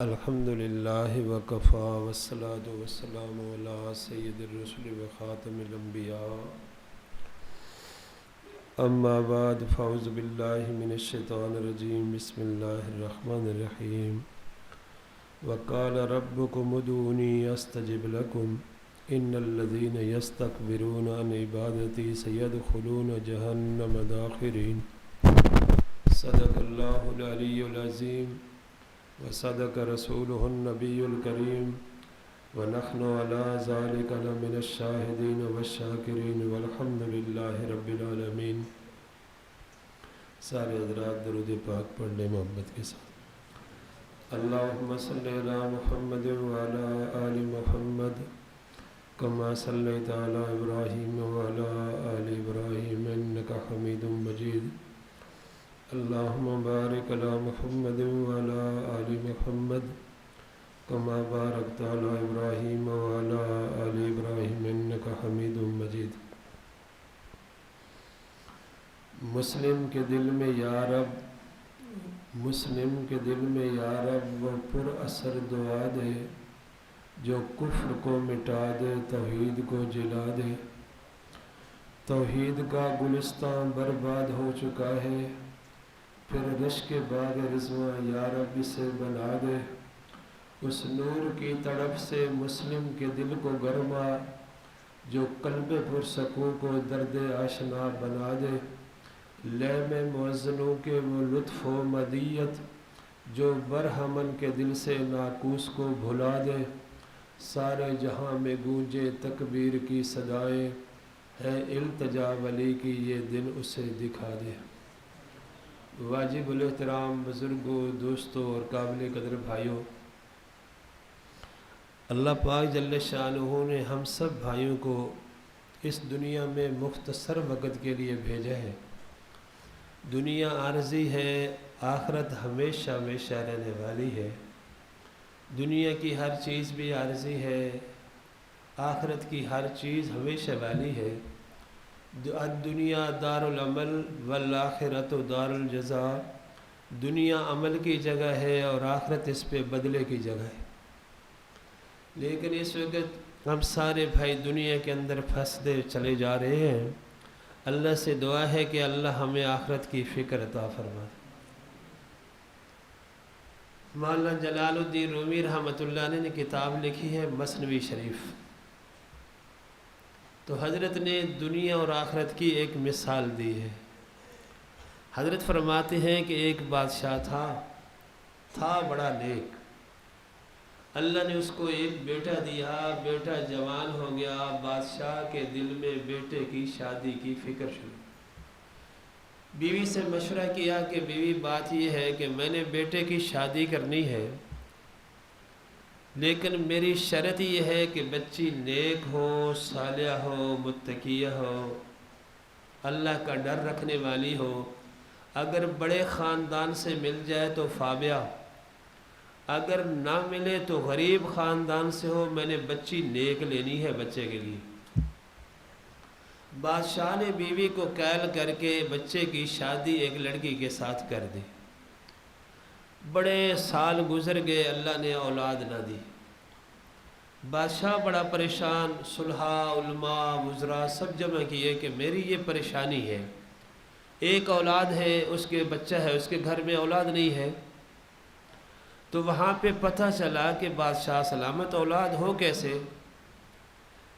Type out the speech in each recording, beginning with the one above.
الحمد للہ وکفا والصلاة والسلام علی سید الرسل وخاتم الانبیاء اما بعد فاعوذ باللہ من الشیطان الرجیم بسم اللہ الرحمن الرحیم وقال ربکم ادعونی استجب لکم ان الذین یستکبرون عن عبادتی سیدخلون جہنم داخرین صدق اللہ العلی العظیم وصدق رسوله النبی الکریم ونحن على ذلك لمن الشاہدین والشاکرین والحمد للہ رب العالمین۔ سارے حضرات درود پاک پڑھ لیں محبت کے ساتھ۔ اللہم صلی علی محمد وعلی آل محمد کما صلیت علی ابراہیم وعلی آل ابراہیم انک حمید مجید۔ اللہم بارک علی محمد وعلی آل محمد کما بارکت علی ابراہیم وعلی آل ابراہیم انک حمید مجید۔ مسلم کے دل میں یا رب، مسلم کے دل میں یا رب وہ پر اثر دعا دے جو کفر کو مٹا دے، توحید کو جلا دے۔ توحید کا گلستان برباد ہو چکا ہے، پھر رشک باغ رضواں یا رب اسے بنا دے۔ اس نور کی طرف سے مسلم کے دل کو گرما جو قلب پرسکون کو درد آشنا بنا دے۔ لیم مؤذنوں کے وہ لطف و مدیت جو برہمن کے دل سے ناقوس کو بھلا دے۔ سارے جہاں میں گونجے تکبیر کی صدائیں، ہے التجا ولی کی یہ دن اسے دکھا دے۔ واجب الاحترام بزرگوں، دوستوں اور قابل قدر بھائیوں، اللہ پاک جل شانہ نے ہم سب بھائیوں کو اس دنیا میں مختصر وقت کے لیے بھیجا ہے۔ دنیا عارضی ہے، آخرت ہمیشہ ہمیشہ رہنے والی ہے۔ دنیا کی ہر چیز بھی عارضی ہے، آخرت کی ہر چیز ہمیشہ والی ہے۔ الدنیا دار العمل والآخرت دار الجزاء۔ دنیا عمل کی جگہ ہے اور آخرت اس پہ بدلے کی جگہ ہے۔ لیکن اس وقت ہم سارے بھائی دنیا کے اندر پھنستے چلے جا رہے ہیں۔ اللہ سے دعا ہے کہ اللہ ہمیں آخرت کی فکر عطا فرما دے۔ مولانا جلال الدین رومی رحمۃ اللہ علیہ نے کتاب لکھی ہے مثنوی شریف، تو حضرت نے دنیا اور آخرت کی ایک مثال دی ہے۔ حضرت فرماتے ہیں کہ ایک بادشاہ تھا بڑا نیک۔ اللہ نے اس کو ایک بیٹا دیا، بیٹا جوان ہو گیا، بادشاہ کے دل میں بیٹے کی شادی کی فکر شروع۔ بیوی سے مشورہ کیا کہ بیوی بات یہ ہے کہ میں نے بیٹے کی شادی کرنی ہے، لیکن میری شرط یہ ہے کہ بچی نیک ہو، صالحہ ہو، متقیہ ہو، اللہ کا ڈر رکھنے والی ہو۔ اگر بڑے خاندان سے مل جائے تو فابیہ، اگر نہ ملے تو غریب خاندان سے ہو، میں نے بچی نیک لینی ہے بچے کے لیے۔ بادشاہ نے بیوی کو قائل کر کے بچے کی شادی ایک لڑکی کے ساتھ کر دی۔ بڑے سال گزر گئے، اللہ نے اولاد نہ دی۔ بادشاہ بڑا پریشان، صلحاء، علماء، وزراء سب جمع کیے کہ میری یہ پریشانی ہے، ایک اولاد ہے، اس کے بچہ ہے، اس کے گھر میں اولاد نہیں ہے۔ تو وہاں پہ پتہ چلا کہ بادشاہ سلامت اولاد ہو کیسے؟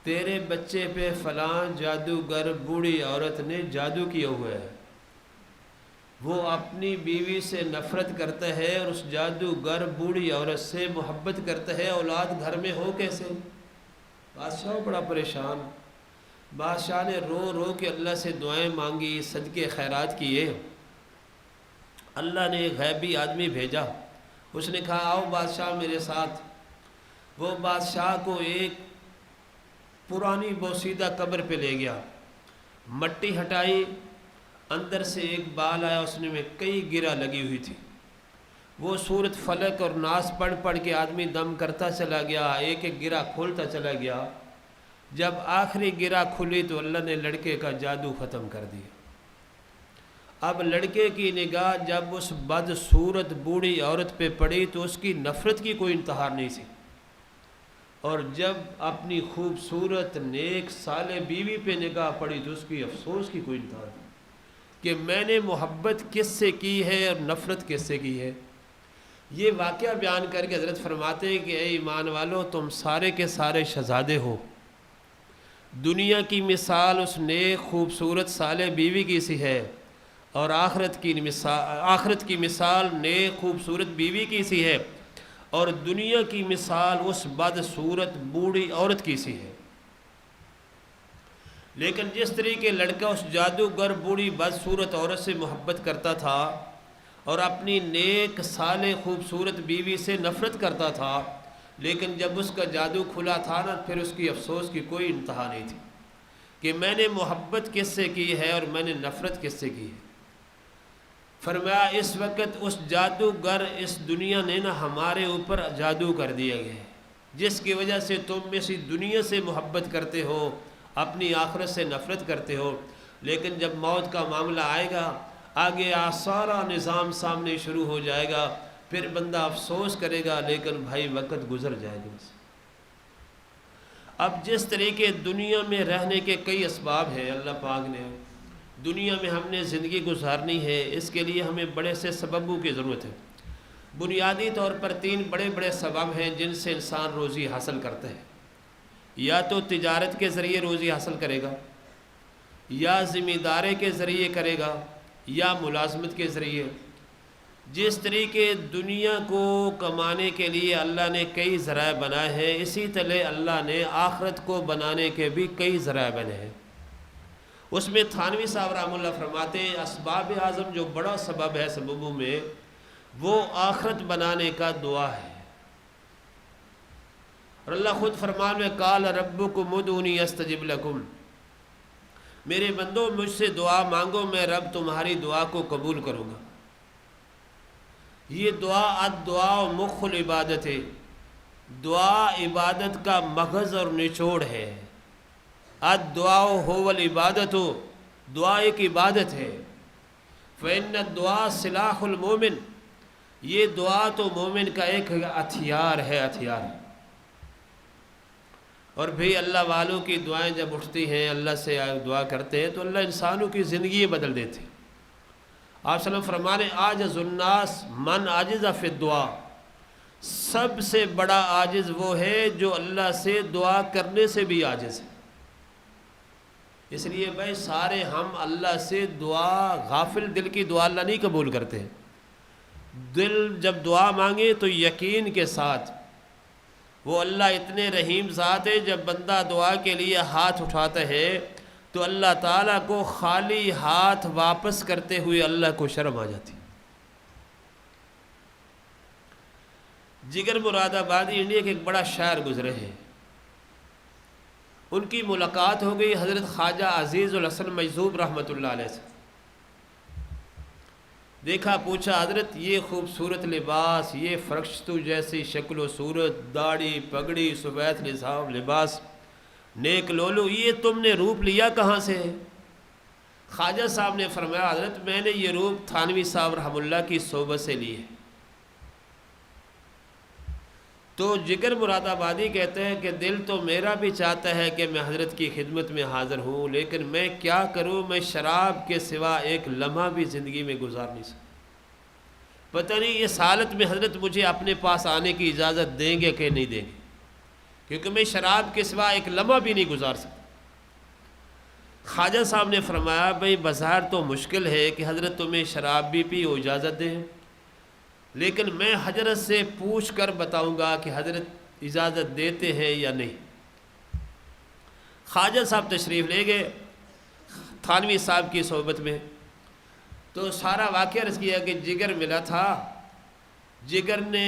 تیرے بچے پہ فلاں جادوگر بوڑھی عورت نے جادو کیا ہوا ہے، وہ اپنی بیوی سے نفرت کرتا ہے اور اس جادوگر بوڑھی عورت سے محبت کرتا ہے، اولاد گھر میں ہو کیسے؟ بادشاہ بڑا پریشان۔ بادشاہ نے رو رو کے اللہ سے دعائیں مانگی، صدقے خیرات کیے۔ اللہ نے ایک غیبی آدمی بھیجا، اس نے کہا آؤ بادشاہ میرے ساتھ۔ وہ بادشاہ کو ایک پرانی بوسیدہ قبر پہ لے گیا، مٹی ہٹائی، اندر سے ایک بال آیا، اس میں کئی گرہ لگی ہوئی تھی۔ وہ سورۃ فلق اور ناس پڑھ پڑھ کے آدمی دم کرتا چلا گیا، ایک ایک گرہ کھولتا چلا گیا۔ جب آخری گرہ کھلی تو اللہ نے لڑکے کا جادو ختم کر دیا۔ اب لڑکے کی نگاہ جب اس بدصورت بوڑھی عورت پہ پڑی تو اس کی نفرت کی کوئی انتہا نہیں تھی، اور جب اپنی خوبصورت نیک صالح بیوی پہ نگاہ پڑی تو اس کی افسوس کی کوئی انتہا نہیں کہ میں نے محبت کس سے کی ہے اور نفرت کس سے کی ہے۔ یہ واقعہ بیان کر کے حضرت فرماتے ہیں کہ اے ایمان والو، تم سارے کے سارے شہزادے ہو، دنیا کی مثال اس نیک خوبصورت صالح بیوی کی سی ہے، اور آخرت کی مثال نیک خوبصورت بیوی کی سی ہے، اور دنیا کی مثال اس بدصورت بوڑھی عورت کی سی ہے۔ لیکن جس طریقے لڑکا اس جادوگر بوڑھی بدصورت عورت سے محبت کرتا تھا اور اپنی نیک صالح خوبصورت بیوی سے نفرت کرتا تھا، لیکن جب اس کا جادو کھلا تھا نا، پھر اس کی افسوس کی کوئی انتہا نہیں تھی کہ میں نے محبت کس سے کی ہے اور میں نے نفرت کس سے کی ہے۔ فرمایا اس وقت اس جادوگر اس دنیا نے نا ہمارے اوپر جادو کر دیا گیا ہے، جس کی وجہ سے تم اسی دنیا سے محبت کرتے ہو، اپنی آخرت سے نفرت کرتے ہو، لیکن جب موت کا معاملہ آئے گا، آگے سارا نظام سامنے شروع ہو جائے گا، پھر بندہ افسوس کرے گا، لیکن بھائی وقت گزر جائے گا۔ اب جس طریقے دنیا میں رہنے کے کئی اسباب ہیں، اللہ پاک نے دنیا میں ہم نے زندگی گزارنی ہے، اس کے لیے ہمیں بڑے سے سببوں کی ضرورت ہے۔ بنیادی طور پر 3 بڑے بڑے سبب ہیں جن سے انسان روزی حاصل کرتا ہے۔ یا تو تجارت کے ذریعے روزی حاصل کرے گا، یا ذمہ داری کے ذریعے کرے گا، یا ملازمت کے ذریعے۔ جس طریقے دنیا کو کمانے کے لیے اللہ نے کئی ذرائع بنائے ہیں، اسی طرح اللہ نے آخرت کو بنانے کے بھی کئی ذرائع بنے ہیں۔ اس میں تھانوی صاحب رحمہ اللہ فرماتے ہیں اسباب اعظم جو بڑا سبب ہے سببوں میں، وہ آخرت بنانے کا دعا ہے۔ اور اللہ خود فرمان میں قال ربکم ادعونی استجب لکم، میرے بندو مجھ سے دعا مانگو، میں رب تمہاری دعا کو قبول کروں گا۔ یہ دعا الدعاء مخ العبادت ہے، دعا عبادت کا مغز اور نچوڑ ہے۔ الدعاء هو العبادت، دعا ایک عبادت ہے۔ فإن الدعاء سلاح المومن، یہ دعا تو مومن کا ایک ہتھیار ہے، ہتھیار۔ اور بھی اللہ والوں کی دعائیں جب اٹھتی ہیں، اللہ سے دعا کرتے ہیں تو اللہ انسانوں کی زندگی بدل دیتے ہیں۔ آپ صلی اللہ علیہ وسلم فرمانے عاجز الناس من عاجز فی الدعاء، سب سے بڑا عاجز وہ ہے جو اللہ سے دعا کرنے سے بھی عاجز ہے۔ اس لیے بھائی سارے ہم اللہ سے دعا، غافل دل کی دعا اللہ نہیں قبول کرتے ہیں۔ دل جب دعا مانگے تو یقین کے ساتھ، وہ اللہ اتنے رحیم ذات ہے، جب بندہ دعا کے لیے ہاتھ اٹھاتا ہے تو اللہ تعالیٰ کو خالی ہاتھ واپس کرتے ہوئے اللہ کو شرم آ جاتی۔ جگر مراد آبادی انڈیا کے ایک بڑا شاعر گزرے ہیں، ان کی ملاقات ہو گئی حضرت خواجہ عزیز الحسن مجذوب رحمۃ اللہ علیہ سے۔ دیکھا، پوچھا حضرت یہ خوبصورت لباس، یہ فرشتوں جیسی شکل و صورت، داڑھی پگڑی سفید نظام لباس، نیک لولو، یہ تم نے روپ لیا کہاں سے؟ خواجہ صاحب نے فرمایا حضرت میں نے یہ روپ تھانوی صاحب رحمہ اللہ کی صحبت سے لی ہے۔ تو جگر مراد آبادی کہتے ہیں کہ دل تو میرا بھی چاہتا ہے کہ میں حضرت کی خدمت میں حاضر ہوں، لیکن میں کیا کروں، میں شراب کے سوا ایک لمحہ بھی زندگی میں گزار نہیں سکتا۔ پتہ نہیں اس حالت میں حضرت مجھے اپنے پاس آنے کی اجازت دیں گے کہ نہیں دیں گے، کیونکہ میں شراب کے سوا ایک لمحہ بھی نہیں گزار سکتا۔ خواجہ صاحب نے فرمایا بھئی بظاہر تو مشکل ہے کہ حضرت تمہیں شراب بھی پی اجازت دیں، لیکن میں حضرت سے پوچھ کر بتاؤں گا کہ حضرت اجازت دیتے ہیں یا نہیں۔ خواجہ صاحب تشریف لے گئے تھانوی صاحب کی صحبت میں، تو سارا واقعہ عرض کیا کہ جگر ملا تھا، جگر نے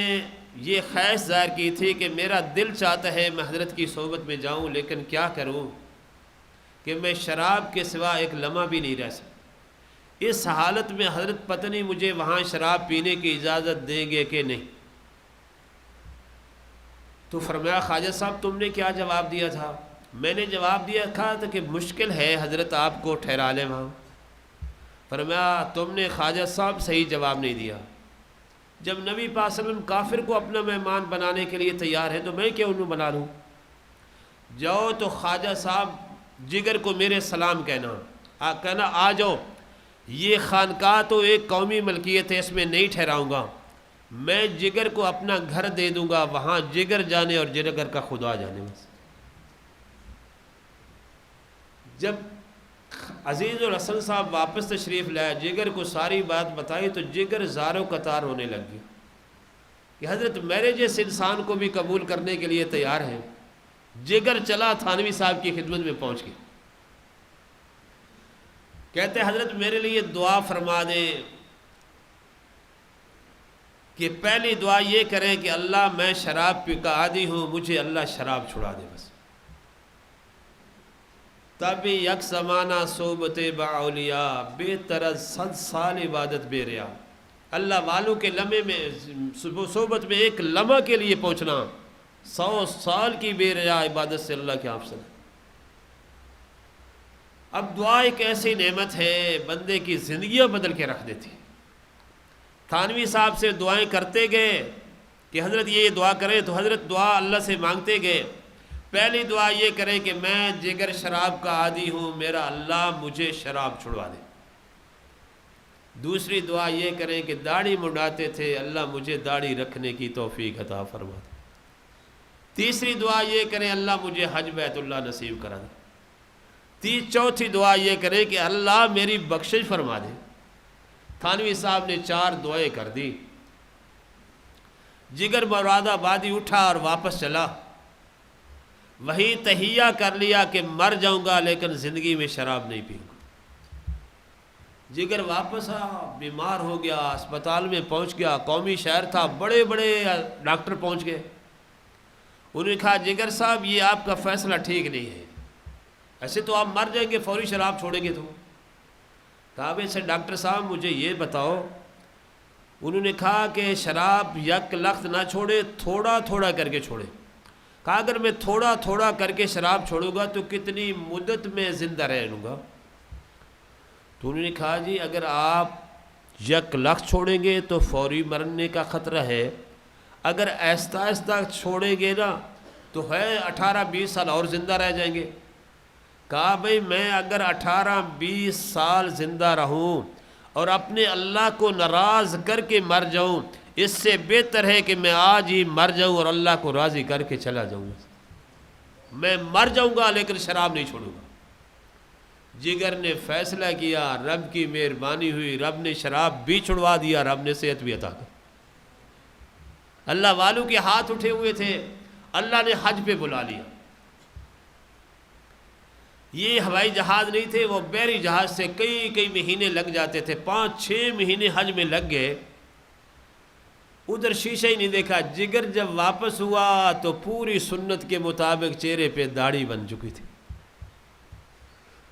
یہ خواہش ظاہر کی تھی کہ میرا دل چاہتا ہے میں حضرت کی صحبت میں جاؤں، لیکن کیا کروں کہ میں شراب کے سوا ایک لمحہ بھی نہیں رہ سکتا۔ اس حالت میں حضرت پتہ نہیں مجھے وہاں شراب پینے کی اجازت دیں گے کہ نہیں۔ تو فرمایا خواجہ صاحب تم نے کیا جواب دیا تھا؟ میں نے جواب دیا تھا کہ مشکل ہے حضرت آپ کو ٹھہرا لیں وہاں۔ فرمایا تم نے خواجہ صاحب صحیح جواب نہیں دیا، جب نبی پاک صلی اللہ علیہ وسلم کافر کو اپنا مہمان بنانے کے لیے تیار ہے تو میں کیوں انہوں بنا لوں؟ جاؤ تو خواجہ صاحب جگر کو میرے سلام کہنا آ جاؤ، یہ خانقاہ تو ایک قومی ملکیت ہے، اس میں نہیں ٹھہراؤں گا، میں جگر کو اپنا گھر دے دوں گا، وہاں جگر جانے اور جگر کا خدا جانے۔ بس جب عزیز الحسن صاحب واپس تشریف لائے، جگر کو ساری بات بتائی تو جگر زاروں قطار ہونے لگ گیا کہ حضرت میرے جیسے انسان کو بھی قبول کرنے کے لیے تیار ہے۔ جگر چلا تھانوی صاحب کی خدمت میں پہنچ گیا، کہتے حضرت میرے لیے دعا فرما دے کہ پہلی دعا یہ کریں کہ اللہ میں شراب پی کا عادی ہوں، مجھے اللہ شراب چھڑا دے۔ بس تب یک زمانہ صحبت با اولیاء، بے طرز 100 سال عبادت بے ریا۔ اللہ والوں کے لمحے میں صحبت میں ایک لمحہ کے لیے پہنچنا 100 سال کی بے ریا عبادت سے اللہ کے افضل ہے۔ اب دعا ایک ایسی نعمت ہے بندے کی زندگیاں بدل کے رکھ دیتی۔ تھانوی صاحب سے دعائیں کرتے گئے کہ حضرت یہ دعا کریں، تو حضرت دعا اللہ سے مانگتے گئے۔ پہلی دعا یہ کریں کہ میں جگر شراب کا عادی ہوں، میرا اللہ مجھے شراب چھڑوا دے۔ دوسری دعا یہ کریں کہ داڑھی منڈاتے تھے، اللہ مجھے داڑھی رکھنے کی توفیق عطا فرما دے۔ تیسری دعا یہ کریں اللہ مجھے حج بیت اللہ نصیب کرا دے۔ چوتھی دعا یہ کریں کہ اللہ میری بخشش فرما دے۔ تھانوی صاحب نے 4 دعائیں کر دی۔ جگر مراد آبادی اٹھا اور واپس چلا، وہی تہیہ کر لیا کہ مر جاؤں گا لیکن زندگی میں شراب نہیں پیوں گا۔ جگر واپس بیمار ہو گیا، اسپتال میں پہنچ گیا، قومی شہر تھا، بڑے بڑے ڈاکٹر پہنچ گئے۔ انہوں نے کہا جگر صاحب یہ آپ کا فیصلہ ٹھیک نہیں ہے، ایسے تو آپ مر جائیں گے فوری شراب چھوڑیں گے تو۔ کہا بھائی سے ڈاکٹر صاحب مجھے یہ بتاؤ۔ انہوں نے کہا کہ شراب یک لخت نہ چھوڑے، تھوڑا تھوڑا کر کے چھوڑے۔ کہا اگر میں تھوڑا تھوڑا کر کے شراب چھوڑوں گا تو کتنی مدت میں زندہ رہ لوں گا؟ تو انہوں نے کہا جی اگر آپ یک لخت چھوڑیں گے تو فوری مرنے کا خطرہ ہے، اگر آہستہ آہستہ چھوڑیں گے نا تو ہے 18-20 سال اور زندہ رہ جائیں گے۔ کہا بھئی میں اگر 18-20 سال زندہ رہوں اور اپنے اللہ کو ناراض کر کے مر جاؤں، اس سے بہتر ہے کہ میں آج ہی مر جاؤں اور اللہ کو راضی کر کے چلا جاؤں۔ میں مر جاؤں گا لیکن شراب نہیں چھوڑوں گا۔ جگر نے فیصلہ کیا، رب کی مہربانی ہوئی، رب نے شراب بھی چھڑوا دیا، رب نے صحت بھی عطا کر۔ اللہ والوں کے ہاتھ اٹھے ہوئے تھے، اللہ نے حج پہ بلا لیا۔ یہ ہوائی جہاز نہیں تھے، وہ بحری جہاز سے کئی مہینے لگ جاتے تھے، 5-6 مہینے حج میں لگ گئے۔ ادھر شیشہ ہی نہیں دیکھا۔ جگر جب واپس ہوا تو پوری سنت کے مطابق چہرے پہ داڑھی بن چکی تھی۔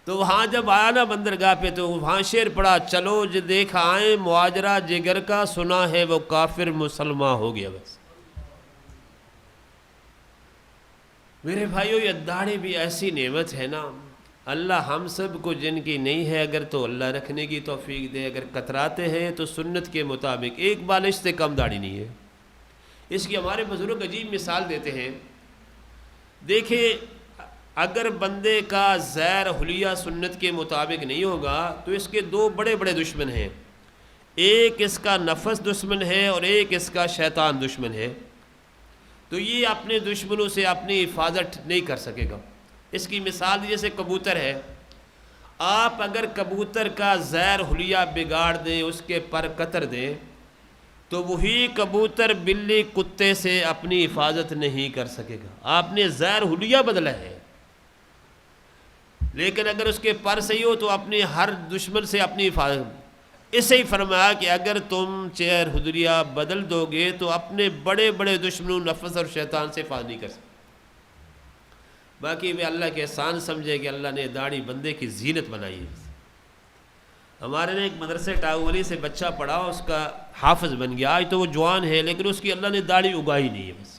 تو وہاں جب آیا نا بندرگاہ پہ تو وہاں شعر پڑا، چلو جو دیکھ آئیں معاجرہ جگر کا، سنا ہے وہ کافر مسلمان ہو گیا۔ بس میرے بھائیو یہ داڑھی بھی ایسی نعمت ہے نا، اللہ ہم سب کو جن کی نہیں ہے اگر تو اللہ رکھنے کی توفیق دے، اگر کتراتے ہیں تو سنت کے مطابق ایک بالش سے کم داڑھی نہیں ہے۔ اس کی ہمارے بزرگ عجیب مثال دیتے ہیں۔ دیکھیں اگر بندے کا زیر حلیہ سنت کے مطابق نہیں ہوگا تو اس کے 2 بڑے بڑے دشمن ہیں، ایک اس کا نفس دشمن ہے اور ایک اس کا شیطان دشمن ہے۔ تو یہ اپنے دشمنوں سے اپنی حفاظت نہیں کر سکے گا۔ اس کی مثال جیسے کبوتر ہے، آپ اگر کبوتر کا زیر حلیہ بگاڑ دیں، اس کے پر قطر دیں، تو وہی کبوتر بلی کتے سے اپنی حفاظت نہیں کر سکے گا۔ آپ نے زیر حلیہ بدلا ہے، لیکن اگر اس کے پر صحیح ہو تو اپنے ہر دشمن سے اپنی حفاظت۔ اسے ہی فرمایا کہ اگر تم چہر حلیہ بدل دو گے تو اپنے بڑے بڑے دشمنوں نفس اور شیطان سے حفاظت نہیں کر سکتے۔ باقی میں اللہ کے احسان سمجھے کہ اللہ نے داڑھی بندے کی زینت بنائی ہے۔ ہمارے نے ایک مدرسے ٹاؤلی سے بچہ پڑھا، اس کا حافظ بن گیا، آج تو وہ جوان ہے لیکن اس کی اللہ نے داڑھی اگائی نہیں ہے۔ بس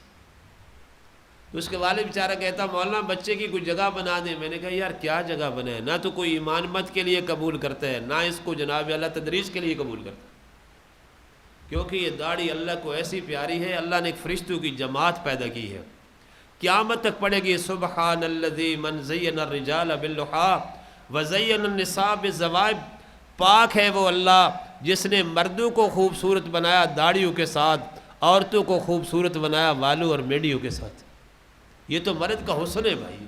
اس کے والد بیچارہ کہتا مولانا بچے کی کوئی جگہ بنا دیں. میں نے کہا یار کیا جگہ بنائے؟ نہ تو کوئی ایمان مت کے لیے قبول کرتا ہے، نہ اس کو جناب اللہ تدریس کے لیے قبول کرتا ہے. کیونکہ یہ داڑھی اللہ کو ایسی پیاری ہے، اللہ نے ایک فرشتوں کی جماعت پیدا کی ہے، قیامت تک پڑے گی سبحان الذی من زین الرجال باللحیٰ وزین النساء بالزوائب. پاک ہے وہ اللہ جس نے مردوں کو خوبصورت بنایا داڑھیوں کے ساتھ، عورتوں کو خوبصورت بنایا والوں اور میڈیوں کے ساتھ. یہ تو مرد کا حسن ہے بھائی.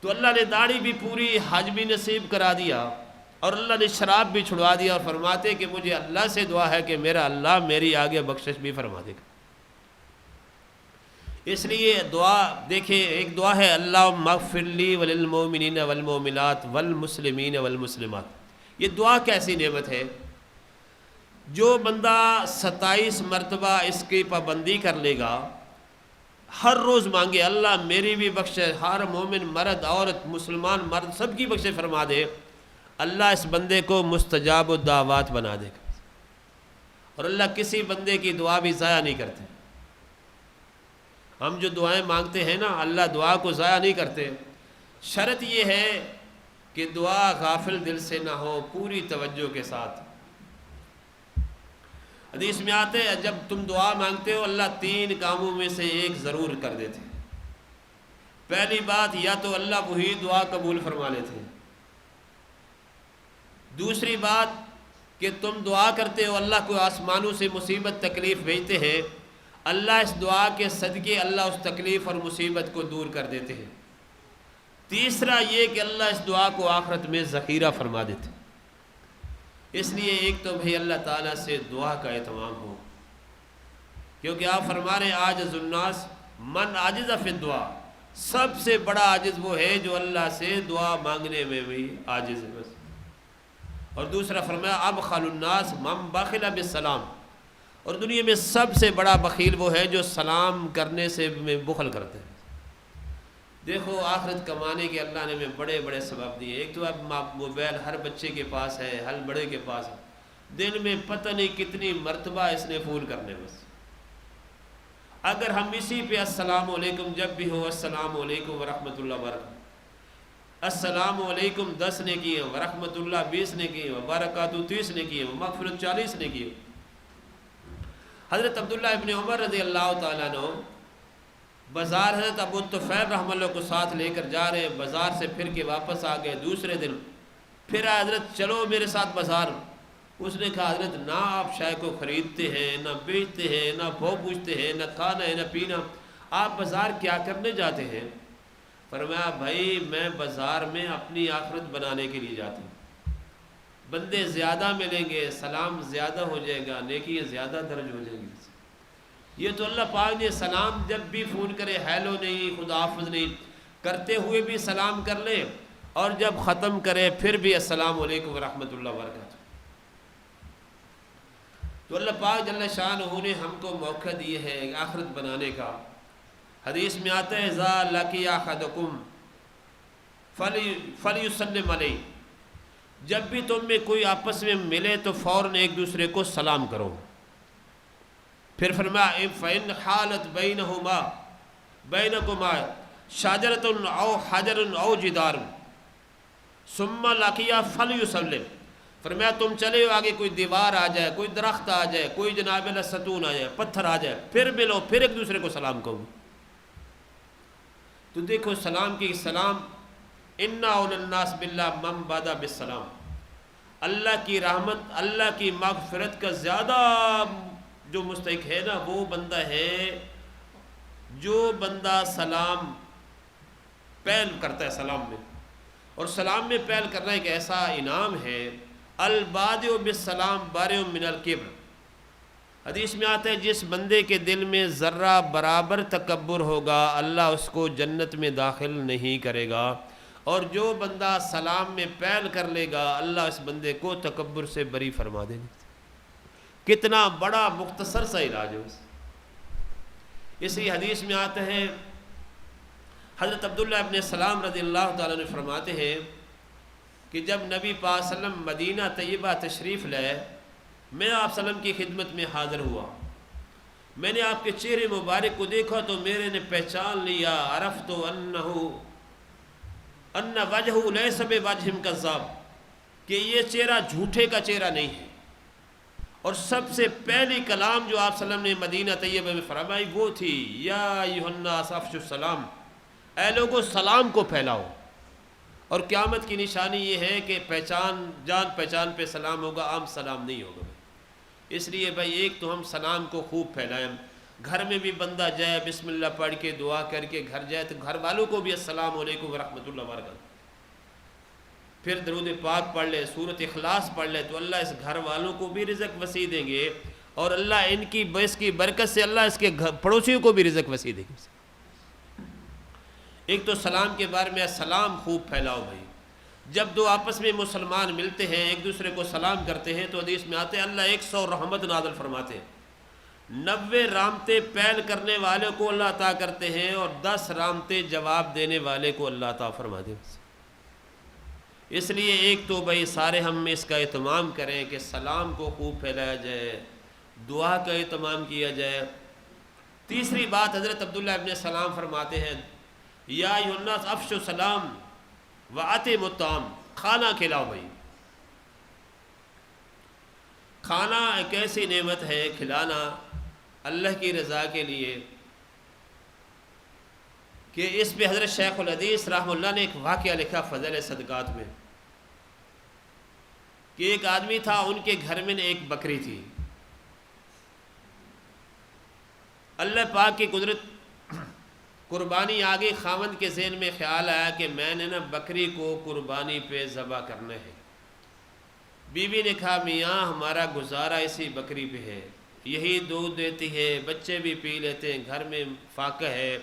تو اللہ نے داڑھی بھی پوری، حج بھی نصیب کرا دیا، اور اللہ نے شراب بھی چھڑوا دیا، اور فرماتے کہ مجھے اللہ سے دعا ہے کہ میرا اللہ میری آگے بخشش بھی فرما دے گا. اس لیے دعا دیکھیں، ایک دعا ہے اللہم اغفر لی وللمؤمنین والمؤمنات والمسلمین والمسلمات. یہ دعا کیسی نعمت ہے. جو بندہ 27 مرتبہ اس کی پابندی کر لے گا، ہر روز مانگے اللہ میری بھی بخشے، ہر مومن مرد عورت مسلمان مرد سب کی بخشے فرما دے، اللہ اس بندے کو مستجاب الدعوات بنا دے گا. اور اللہ کسی بندے کی دعا بھی ضائع نہیں کرتے. ہم جو دعائیں مانگتے ہیں نا، اللہ دعا کو ضائع نہیں کرتے. شرط یہ ہے کہ دعا غافل دل سے نہ ہو، پوری توجہ کے ساتھ. حدیث میں آتے ہیں جب تم دعا مانگتے ہو اللہ 3 کاموں میں سے ایک ضرور کر دیتے. پہلی بات، یا تو اللہ وہی دعا قبول فرما لیتے ہیں. دوسری بات کہ تم دعا کرتے ہو اللہ کو آسمانوں سے مصیبت تکلیف بھیجتے ہیں، اللہ اس دعا کے صدقے اللہ اس تکلیف اور مصیبت کو دور کر دیتے ہیں. تیسرا یہ کہ اللہ اس دعا کو آخرت میں ذخیرہ فرما دیتے. اس لیے ایک تو بھئی اللہ تعالیٰ سے دعا کا اہتمام ہو، کیونکہ آپ فرما رہے ہیں عاجز الناس من عاجز فی الدعا. سب سے بڑا عاجز وہ ہے جو اللہ سے دعا مانگنے میں بھی عاجز ہے بس. اور دوسرا فرمایا ابخل الناس من بخل بالسلام. اور دنیا میں سب سے بڑا بخیل وہ ہے جو سلام کرنے سے میں بخل کرتے ہیں. دیکھو آخرت کمانے کے اللہ نے ہمیں بڑے بڑے سبب دیے. ایک تو اب موبائل ہر بچے کے پاس ہے، ہر بڑے کے پاس ہے. دن میں پتہ نہیں کتنی مرتبہ اس نے فون کرنے بس. اگر ہم اسی پہ السلام علیکم جب بھی ہو السلام علیکم ورحمۃ اللہ وبرکاتہ، السلام علیکم 10 نے کیے، ورحمۃ اللہ 20 نے کیے، وبرکاتہ 30 نے کیے، مغفرت 40 نے کیے. حضرت عبداللہ ابن عمر رضی اللہ تعالیٰ عنہ بازار، حضرت ابو طفیل رحمہ اللہ کو ساتھ لے کر جا رہے، بازار سے پھر کے واپس آ گئے. دوسرے دن پھر حضرت چلو میرے ساتھ بازار. اس نے کہا حضرت نہ آپ شے کو خریدتے ہیں، نہ بیچتے ہیں، نہ بھو پوچھتے ہیں، نہ کھانا ہے نہ پینا، آپ بازار کیا کرنے جاتے ہیں؟ فرمایا بھائی میں بازار میں اپنی آخرت بنانے کے لیے جاتا ہوں. بندے زیادہ ملیں گے، سلام زیادہ ہو جائے گا، نیکیاں زیادہ درج ہو جائیں گی. یہ تو اللہ پاک نے سلام جب بھی فون کرے ہیلو نہیں، خدا حافظ نہیں کرتے ہوئے بھی سلام کر لے، اور جب ختم کرے پھر بھی السلام علیکم ورحمۃ اللہ وبرکاتہ. تو اللہ پاک جل شانہ نے ہم کو موقع دیے ہے آخرت بنانے کا. حدیث میں آتا ہے اذا لقی احدکم فلیسلم علیہ، جب بھی تم میں کوئی آپس میں ملے تو فوراً ایک دوسرے کو سلام کرو. پھر فرمایا فإن حالت بینہما بینکما شجرۃ او حجر او جدار ثم لقیا فلیسلم. فرمایا تم چلے ہو آگے کوئی دیوار آ جائے، کوئی درخت آ جائے، کوئی جناب اللہ ستون آ جائے، پتھر آ جائے، پھر ملو، پھر ایک دوسرے کو سلام کہو. تو دیکھو سلام کی سلام انا اول الناس باللہ من بدا بالسلام. اللہ کی رحمت، اللہ کی مغفرت کا زیادہ جو مستحق ہے نا وہ بندہ ہے جو بندہ سلام پہل کرتا ہے سلام میں. اور سلام میں پہل کرنا ایک ایسا انعام ہے، البادئ بالسلام بارئ من الکبر. حدیث میں آتا ہے جس بندے کے دل میں ذرہ برابر تکبر ہوگا اللہ اس کو جنت میں داخل نہیں کرے گا، اور جو بندہ سلام میں پہل کر لے گا اللہ اس بندے کو تکبر سے بری فرما دے گا. کتنا بڑا مختصر سا علاج ہے. اسی حدیث میں آتا ہے حضرت عبداللہ ابن سلام رضی اللہ تعالیٰ نے فرماتے ہیں کہ جب نبی پاک صلی اللہ علیہ وسلم مدینہ طیبہ تشریف لائے، میں آپ صلی اللہ علیہ وسلم کی خدمت میں حاضر ہوا میں نے آپ کے چہرے مبارک کو دیکھا تو میرے نے پہچان لیا، عرفت ان وجہ لیس بوجہ کذاب، کہ یہ چہرہ جھوٹے کا چہرہ نہیں ہے۔ اور سب سے پہلی کلام جو آپ صلی اللہ علیہ وسلم نے مدینہ طیبہ میں فرمائی وہ تھی یا ایھا الناس افشوا السلام، اے لوگوں سلام کو پھیلاؤ۔ اور قیامت کی نشانی یہ ہے کہ جان پہچان پہ سلام ہوگا، عام سلام نہیں ہوگا۔ اس لیے بھائی ایک تو ہم سلام کو خوب پھیلائیں، گھر میں بھی بندہ جائے بسم اللہ پڑھ کے دعا کر کے گھر جائے تو گھر والوں کو بھی السلام علیکم ورحمۃ اللہ وبرکاتہ، پھر درود پاک پڑھ لے، سورۃ اخلاص پڑھ لے تو اللہ اس گھر والوں کو بھی رزق وسیع دیں گے، اور اللہ ان کی اس کی برکت سے اللہ اس کے پڑوسیوں کو بھی رزق وسیع دیں گے۔ ایک تو سلام کے بارے میں سلام خوب پھیلاؤ بھائی۔ جب دو آپس میں مسلمان ملتے ہیں ایک دوسرے کو سلام کرتے ہیں تو حدیث میں آتے ہیں اللہ 100 رحمت نازل فرماتے ہیں، 90 رحمتیں پہل کرنے والے کو اللہ عطا کرتے ہیں اور 10 رحمتیں جواب دینے والے کو اللہ عطا فرماتے ہیں۔ اس لیے ایک تو بھائی سارے ہم اس کا اہتمام کریں کہ سلام کو خوب پھیلایا جائے، دعا کا اہتمام کیا جائے۔ تیسری بات حضرت عبداللہ ابن سلام فرماتے ہیں یا ایھا الناس افشوا السلام وأطعموا الطعام، کھانا کھلاؤ بھائی۔ کھانا ایک ایسی نعمت ہے کھلانا اللہ کی رضا کے لیے کہ اس پہ حضرت شیخ الحدیث رحمہ اللہ نے ایک واقعہ لکھا فضائل صدقات میں کہ ایک آدمی تھا، ان کے گھر میں ایک بکری تھی۔ اللہ پاک کی قدرت قربانی آگے، خاوند کے ذہن میں خیال آیا کہ میں نے بکری کو قربانی پہ ذبح کرنا ہے۔ بیوی نے کہا میاں ہمارا گزارا اسی بکری پہ ہے، یہی دودھ دیتی ہے، بچے بھی پی لیتے ہیں، گھر میں فاقہ ہے،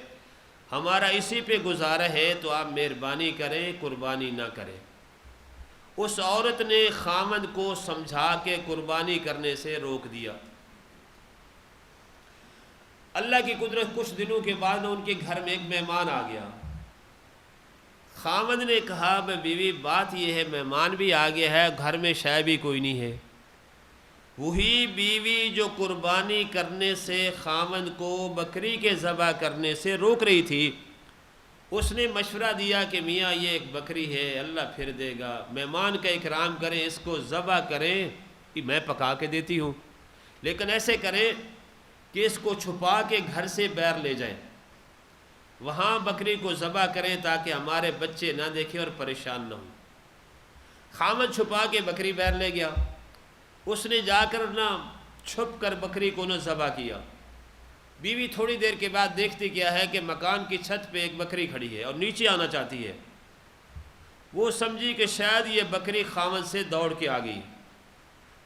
ہمارا اسی پہ گزارا ہے، تو آپ مہربانی کریں قربانی نہ کریں۔ اس عورت نے خاوند کو سمجھا کے قربانی کرنے سے روک دیا۔ اللہ کی قدرت کچھ دنوں کے بعد ان کے گھر میں ایک مہمان آ گیا۔ خاوند نے کہا بے بیوی بات یہ ہے مہمان بھی آ گیا ہے، گھر میں شے بھی کوئی نہیں ہے۔ وہی بیوی جو قربانی کرنے سے خاوند کو بکری کے ذبح کرنے سے روک رہی تھی، اس نے مشورہ دیا کہ میاں یہ ایک بکری ہے، اللہ پھر دے گا، مہمان کا اکرام کریں، اس کو ذبح کریں کہ میں پکا کے دیتی ہوں، لیکن ایسے کریں کہ اس کو چھپا کے گھر سے باہر لے جائیں، وہاں بکری کو ذبح کریں تاکہ ہمارے بچے نہ دیکھیں اور پریشان نہ ہوں۔ خاوند چھپا کے بکری باہر لے گیا، اس نے جا کر چھپ کر بکری کو ذبح کیا۔ بیوی تھوڑی دیر کے بعد دیکھتی کیا ہے کہ مکان کی چھت پہ ایک بکری کھڑی ہے اور نیچے آنا چاہتی ہے۔ وہ سمجھی کہ شاید یہ بکری خاوند سے دوڑ کے آ گئی۔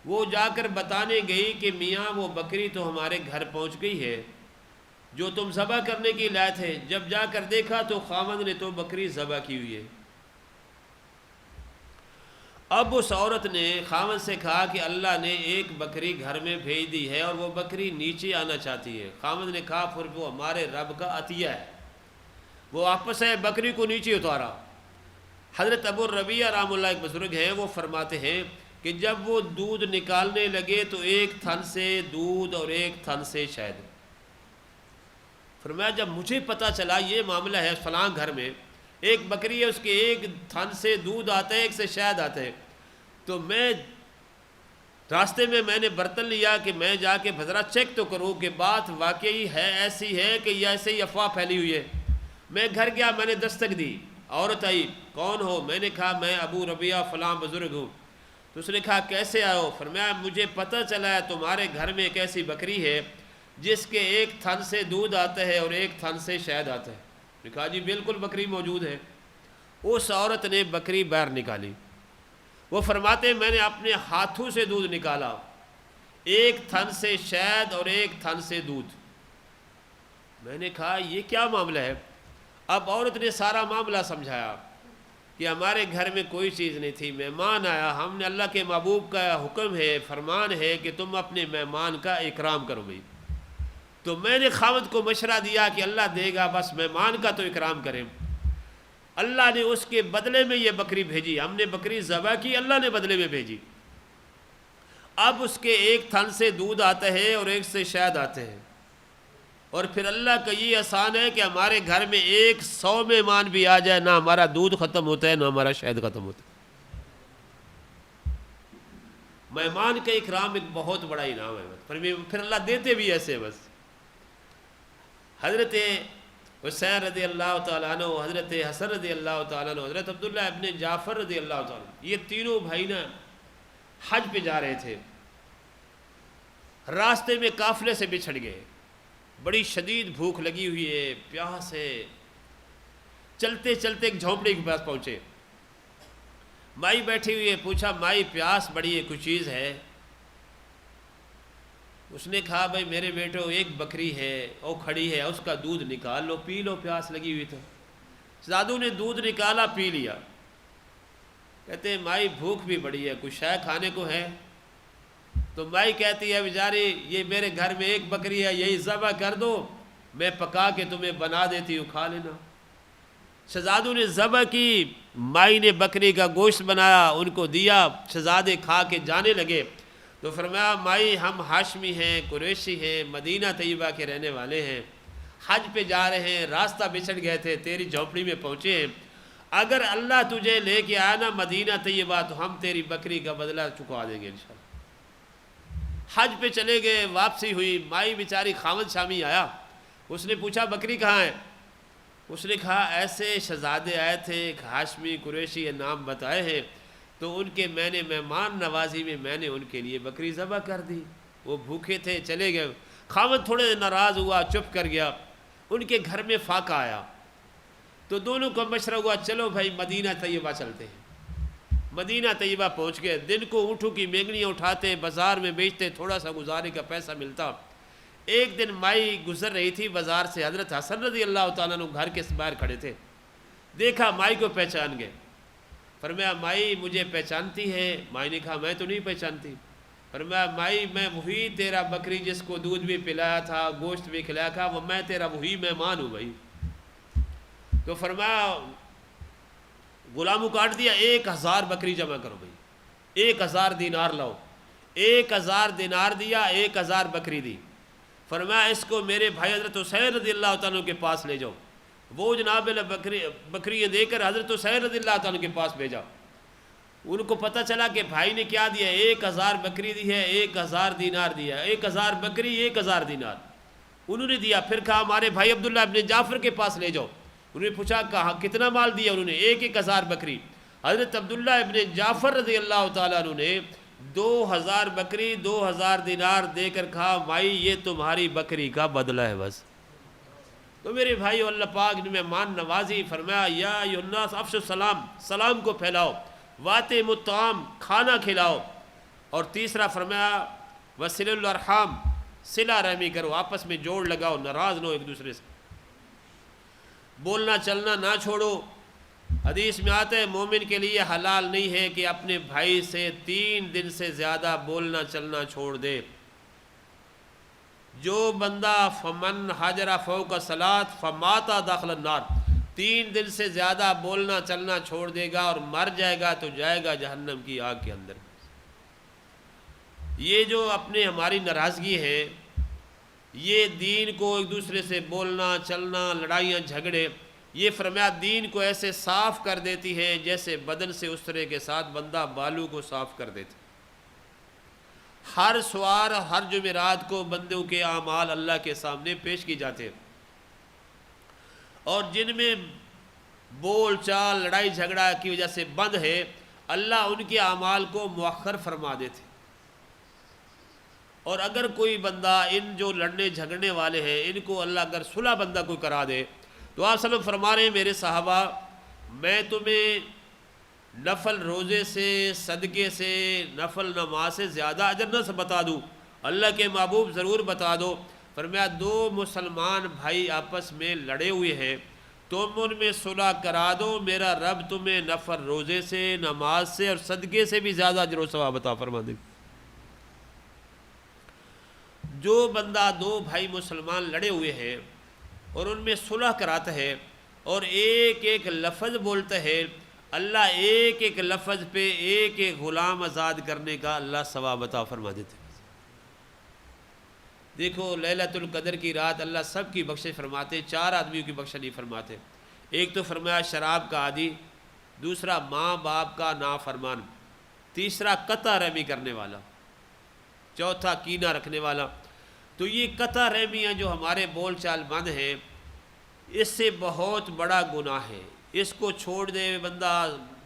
وہ جا کر بتانے گئی کہ میاں وہ بکری تو ہمارے گھر پہنچ گئی ہے جو تم ذبح کرنے کی لائے تھے۔ جب جا کر دیکھا تو خاوند نے تو بکری ذبح کی ہوئی ہے۔ اب اس عورت نے خاوند سے کہا کہ اللہ نے ایک بکری گھر میں بھیج دی ہے اور وہ بکری نیچے آنا چاہتی ہے۔ خاوند نے کہا پھر وہ ہمارے رب کا عطیہ ہے۔ وہ واپس آئے، بکری کو نیچے اتارا۔ حضرت ابو الربیع رحمہ اللہ ایک بزرگ ہیں، وہ فرماتے ہیں کہ جب وہ دودھ نکالنے لگے تو ایک تھن سے دودھ اور ایک تھن سے شہد۔ فرمایا جب مجھے پتہ چلا یہ معاملہ ہے فلاں گھر میں ایک بکری ہے، اس کے ایک تھن سے دودھ آتا ہے ایک سے شہد آتا ہے، تو میں راستے میں نے برتن لیا کہ میں جا کے ذرا چیک تو کروں کہ بات واقعی ہے ایسی ہے کہ یہ ایسے ہی افواہ پھیلی ہوئی ہے۔ میں گھر گیا، میں نے دستک دی، عورت آئی، کون ہو؟ میں نے کہا میں ابو ربیع فلاں بزرگ ہوں۔ تو اس نے کہا کیسے آئے ہو؟ فرمایا مجھے پتہ چلا ہے تمہارے گھر میں ایک ایسی بکری ہے جس کے ایک تھن سے دودھ آتا ہے اور ایک تھن سے شہد آتا ہے۔ نے کہا جی بالکل بکری موجود ہے۔ اس عورت نے بکری باہر نکالی۔ وہ فرماتے ہیں میں نے اپنے ہاتھوں سے دودھ نکالا، ایک تھن سے شہد اور ایک تھن سے دودھ۔ میں نے کہا یہ کیا معاملہ ہے؟ اب عورت نے سارا معاملہ سمجھایا کہ ہمارے گھر میں کوئی چیز نہیں تھی، مہمان آیا، ہم نے اللہ کے محبوب کا حکم ہے، فرمان ہے کہ تم اپنے مہمان کا اکرام کرو بھائی۔ تو میں نے خاوند کو مشورہ دیا کہ اللہ دے گا، بس مہمان کا تو اکرام کریں۔ اللہ نے اس کے بدلے میں یہ بکری بھیجی، ہم نے بکری ذبح کی، اللہ نے بدلے میں بھیجی۔ اب اس کے ایک تھن سے دودھ آتا ہے اور ایک سے شہد آتے ہیں۔ اور پھر اللہ کا یہ احسان ہے کہ ہمارے گھر میں 100 مہمان بھی آ جائے، نہ ہمارا دودھ ختم ہوتا ہے نہ ہمارا شہد ختم ہوتا ہے۔ مہمان کا اکرام ایک بہت بڑا انعام ہے، پھر اللہ دیتے بھی ایسے بس۔ حضرت حسین رضی اللہ تعالیٰ عنہ، حضرت حسن رضی اللہ تعالیٰ عنہ، حضرت عبداللہ ابن جعفر رضی اللہ تعالیٰ عنہ، یہ تینوں بھائی نا حج پہ جا رہے تھے، راستے میں قافلے سے بچھڑ گئے، بڑی شدید بھوک لگی ہوئی ہے، پیاس ہے، چلتے چلتے ایک جھونپڑی کے پاس پہنچے، مائی بیٹھی ہوئی ہے، پوچھا مائی پیاس بڑی ہے، کچھ چیز ہے؟ اس نے کہا بھائی میرے بیٹو ایک بکری ہے وہ کھڑی ہے، اس کا دودھ نکال لو پی لو، پیاس لگی ہوئی تو۔ شہزادوں نے دودھ نکالا پی لیا۔ کہتے ہیں مائی بھوک بھی بڑی ہے، کچھ شے کھانے کو ہے؟ تو مائی کہتی ہے بیچاری یہ میرے گھر میں ایک بکری ہے، یہی ذبح کر دو، میں پکا کے تمہیں بنا دیتی ہوں، کھا لینا۔ شہزادوں نے ذبح کی، مائی نے بکری کا گوشت بنایا، ان کو دیا، شہزادے کھا کے جانے لگے۔ تو فرمایا مائی ہم ہاشمی ہیں، قریشی ہیں، مدینہ طیبہ کے رہنے والے ہیں، حج پہ جا رہے ہیں، راستہ بچھڑ گئے تھے، تیری جھونپڑی میں پہنچے ہیں، اگر اللہ تجھے لے کے آیا نا مدینہ طیبہ تو ہم تیری بکری کا بدلہ چکا دیں گے انشاءاللہ۔ حج پہ چلے گئے، واپسی ہوئی، مائی بیچاری خامد شامی آیا، اس نے پوچھا بکری کہاں ہے؟ اس نے کہا ایسے شہزادے آئے تھے، ایک ہاشمی قریشی نام بتائے ہیں، تو ان کے میں نے مہمان نوازی میں میں نے ان کے لیے بکری ذبح کر دی، وہ بھوکے تھے چلے گئے۔ خامد تھوڑے ناراض ہوا، چپ کر گیا، ان کے گھر میں فاقہ آیا، تو دونوں کو مشورہ ہوا چلو بھائی مدینہ طیبہ چلتے ہیں۔ مدینہ طیبہ پہنچ گئے، دن کو اونٹوں کی مینگنیاں اٹھاتے، بازار میں بیچتے، تھوڑا سا گزارے کا پیسہ ملتا۔ ایک دن مائی گزر رہی تھی بازار سے، حضرت حسن رضی اللہ تعالیٰ عنہ گھر کے باہر کھڑے تھے، دیکھا مائی کو پہچان گئے، فرمایا مائی مجھے پہچانتی ہے؟ مائی نے کہا میں تو نہیں پہچانتی۔ فرمایا مائی میں وہی تیرا بکری جس کو دودھ بھی پلایا تھا، گوشت بھی کھلایا تھا، وہ میں تیرا وہی مہمان ہوں بھائی۔ تو فرمایا غلاموں کاٹ دیا، 1000 بکری جمع کرو بھائی، 1000 دینار لاؤ، 1000 دینار دیا، 1000 بکری دی۔ فرمایا اس کو میرے بھائی حضرت حسین رضی اللہ تعالیٰ کے پاس لے جاؤ۔ وہ جناب بکریاں دے کر حضرت حسین رضی اللہ تعالیٰ کے پاس بھیجا۔ ان کو پتہ چلا کہ بھائی نے کیا دیا، 1000 بکری دی ہے، 1000 دینار دیا، 1000 بکری 1000 دینار انہوں نے دیا۔ پھر کہا ہمارے بھائی عبداللہ ابن جعفر کے پاس لے جاؤ۔ انہوں نے پوچھا کہا کتنا مال دیا؟ انہوں نے 1000 بکری۔ حضرت عبداللہ ابن جعفر رضی اللہ تعالیٰ عنہ نے 2000 بکری 2000 دینار دے کر کہا بھائی یہ تمہاری بکری کا بدلہ ہے بس۔ تو میرے بھائی اللہ پاک نے مہمان نوازی، فرمایا یا ایھا الناس افشوا السلام، سلام کو پھیلاؤ، واتموا الطعام، کھانا کھلاؤ، اور تیسرا فرمایا وصلوا الارحام، صلہ رحمی کرو، آپس میں جوڑ لگاؤ، ناراض نہ ہو ایک دوسرے سے، بولنا چلنا نہ چھوڑو۔ حدیث میں آتا ہے مومن کے لیے حلال نہیں ہے کہ اپنے بھائی سے 3 دن سے زیادہ بولنا چلنا چھوڑ دے۔ جو بندہ فمن حجر فوق الصلاۃ فمات داخل النار، 3 دن سے زیادہ بولنا چلنا چھوڑ دے گا اور مر جائے گا تو جائے گا جہنم کی آگ کے اندر۔ یہ جو اپنے ہماری ناراضگی ہے، یہ دین کو ایک دوسرے سے بولنا چلنا، لڑائیاں جھگڑے، یہ فرمایا دین کو ایسے صاف کر دیتی ہے جیسے بدن سے اسرے کے ساتھ بندہ بالوں کو صاف کر دیتا۔ ہر سوار ہر جمعرات کو بندوں کے اعمال اللہ کے سامنے پیش کی جاتے ہیں، اور جن میں بول چال لڑائی جھگڑا کی وجہ سے بند ہے، اللہ ان کے اعمال کو مؤخر فرما دیتے۔ اور اگر کوئی بندہ ان جو لڑنے جھگڑنے والے ہیں ان کو اللہ اگر صلح بندہ کوئی کرا دے تو آپ صلی اللہ علیہ وسلم فرما رہے ہیں میرے صحابہ میں تمہیں نفل روزے سے، صدقے سے، نفل نماز سے زیادہ اجر نہ بتا دوں، اللہ کے محبوب ضرور بتا دو۔ فرمایا 2 مسلمان بھائی آپس میں لڑے ہوئے ہیں، تم ان میں صلح کرا دو، میرا رب تمہیں نفل روزے سے، نماز سے اور صدقے سے بھی زیادہ اجر و ثواب عطا فرما دے۔ جو بندہ 2 بھائی مسلمان لڑے ہوئے ہیں اور ان میں صلح کراتا ہے اور ایک ایک لفظ بولتا ہے، اللہ ایک ایک لفظ پہ ایک ایک غلام آزاد کرنے کا اللہ ثواب عطا فرما دیتے۔ دیکھو لیلۃ القدر کی رات اللہ سب کی بخشش فرماتے، 4 آدمیوں کی بخشش نہیں فرماتے۔ ایک تو فرمایا شراب کا عادی، دوسرا ماں باپ کا نافرمان، تیسرا قطع رحمی کرنے والا، چوتھا کینہ رکھنے والا۔ تو یہ قطع رحمیاں جو ہمارے بول چال بند ہیں، اس سے بہت بڑا گناہ ہے۔ اس کو چھوڑ دے بندہ،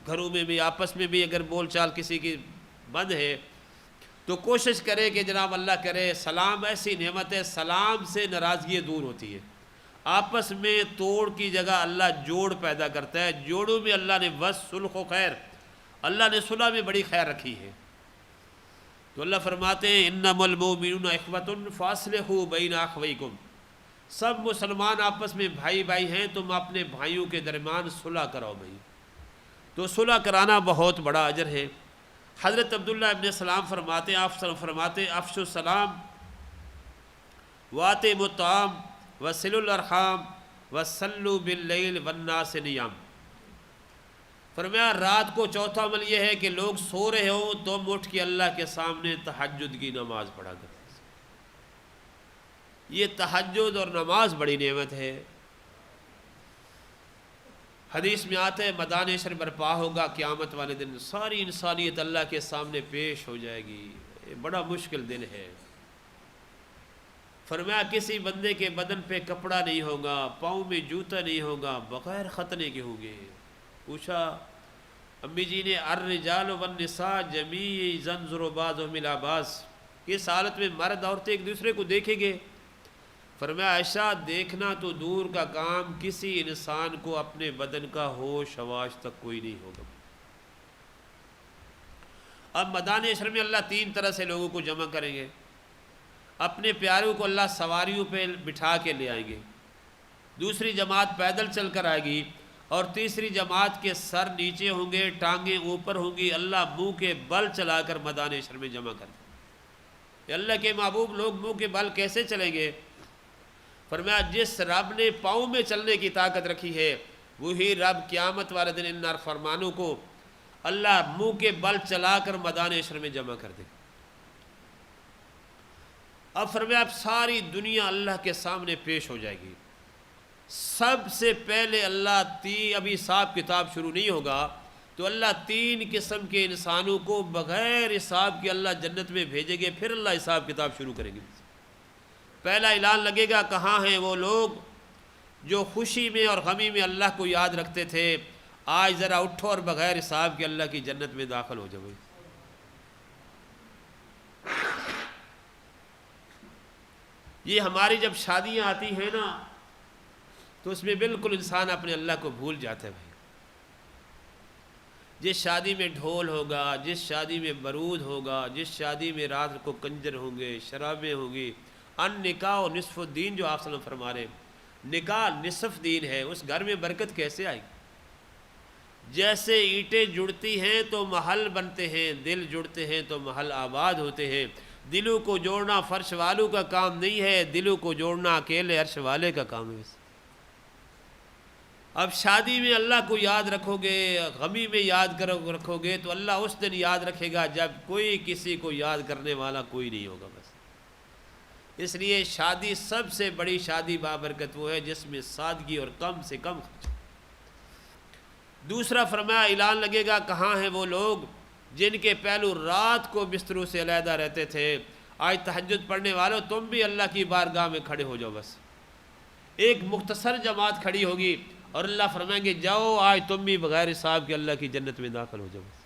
گھروں میں بھی آپس میں بھی اگر بول چال کسی کی بند ہے تو کوشش کرے کہ جناب اللہ کرے، سلام ایسی نعمت ہے، سلام سے ناراضگی دور ہوتی ہے۔ آپس میں توڑ کی جگہ اللہ جوڑ پیدا کرتا ہے، جوڑوں میں اللہ نے صلح و خیر، اللہ نے صلح میں بڑی خیر رکھی ہے۔ تو اللہ فرماتے ہیں انما المؤمنون اخوۃ فاصلحوا بین اخویکم، سب مسلمان آپس میں بھائی بھائی ہیں، تم اپنے بھائیوں کے درمیان صلح کراؤ بھائی۔ تو صلح کرانا بہت بڑا اجر ہے۔ حضرت عبداللہ ابن سلام فرماتے ہیں، آپ فرماتے ہیں افشوا السلام واتموا الطعام وصلوا الارحام وصلوا باللیل والناس نیام۔ فرمایا رات کو چوتھا عمل یہ ہے کہ لوگ سو رہے ہوں تم اٹھ کے اللہ کے سامنے تہجد کی نماز پڑھا کرو۔ یہ تہجد اور نماز بڑی نعمت ہے۔ حدیث میں آتا ہے میدان حشر برپا ہوگا قیامت والے دن، ساری انسانیت اللہ کے سامنے پیش ہو جائے گی، یہ بڑا مشکل دن ہے۔ فرمایا کسی بندے کے بدن پہ کپڑا نہیں ہوگا، پاؤں میں جوتا نہیں ہوگا، بغیر ختنے کے ہوں گے۔ پوچھا امی جی نے الرجال والنساء جمیع ينظر بعضهم الى بعض، کس حالت میں مرد عورتیں ایک دوسرے کو دیکھیں گے؟ فرمایا عائشہ دیکھنا تو دور کا کام، کسی انسان کو اپنے بدن کا ہوش حواس تک کوئی نہیں ہوگا۔ اب میدان حشر میں اللہ 3 طرح سے لوگوں کو جمع کریں گے۔ اپنے پیاروں کو اللہ سواریوں پہ بٹھا کے لے آئیں گے، دوسری جماعت پیدل چل کر آئے گی، اور تیسری جماعت کے سر نیچے ہوں گے، ٹانگیں اوپر ہوں گی، اللہ منہ کے بل چلا کر میدان حشر میں جمع کر دیں۔ اللہ کے محبوب لوگ منہ کے بل کیسے چلیں گے؟ فرمایا جس رب نے پاؤں میں چلنے کی طاقت رکھی ہے وہی رب قیامت والے دن ان نافرمانوں کو اللہ منہ کے بل چلا کر میدان حشر میں جمع کر دے۔ اب فرمایا اب ساری دنیا اللہ کے سامنے پیش ہو جائے گی۔ سب سے پہلے اللہ ابھی حساب کتاب شروع نہیں ہوگا تو اللہ 3 قسم کے انسانوں کو بغیر حساب کے اللہ جنت میں بھیجیں گے، پھر اللہ حساب کتاب شروع کریں گے۔ پہلا اعلان لگے گا، کہاں ہیں وہ لوگ جو خوشی میں اور غمی میں اللہ کو یاد رکھتے تھے، آج ذرا اٹھو اور بغیر حساب کے اللہ کی جنت میں داخل ہو جاؤ۔ یہ ہماری جب شادیاں آتی ہیں نا تو اس میں بالکل انسان اپنے اللہ کو بھول جاتا ہے بھائی۔ جس شادی میں ڈھول ہوگا، جس شادی میں برود ہوگا، جس شادی میں رات کو کنجر ہوں گے، شرابیں ہوں گی، ان نکاح و نصف الدین جو آپ صلی اللہ علیہ وسلم فرما رہے ہیں، نکاح نصف دین ہے، اس گھر میں برکت کیسے آئے گی؟ جیسے اینٹیں جڑتی ہیں تو محل بنتے ہیں، دل جڑتے ہیں تو محل آباد ہوتے ہیں۔ دلوں کو جوڑنا فرش والوں کا کام نہیں ہے، دلوں کو جوڑنا اکیلے عرش والے کا کام ہے۔ اب شادی میں اللہ کو یاد رکھو گے، غمی میں یاد رکھو گے تو اللہ اس دن یاد رکھے گا جب کوئی کسی کو یاد کرنے والا کوئی نہیں ہوگا بس۔ اس لیے شادی سب سے بڑی شادی بابرکت وہ ہے جس میں سادگی اور کم سے کم خرچ۔ دوسرا فرمایا اعلان لگے گا، کہاں ہیں وہ لوگ جن کے پہلو رات کو بستروں سے علیحدہ رہتے تھے، آج تہجد پڑھنے والوں تم بھی اللہ کی بارگاہ میں کھڑے ہو جاؤ بس۔ ایک مختصر جماعت کھڑی ہوگی اور اللہ فرمائیں گے جاؤ آج تم بھی بغیر حساب کے اللہ کی جنت میں داخل ہو جاؤ بس۔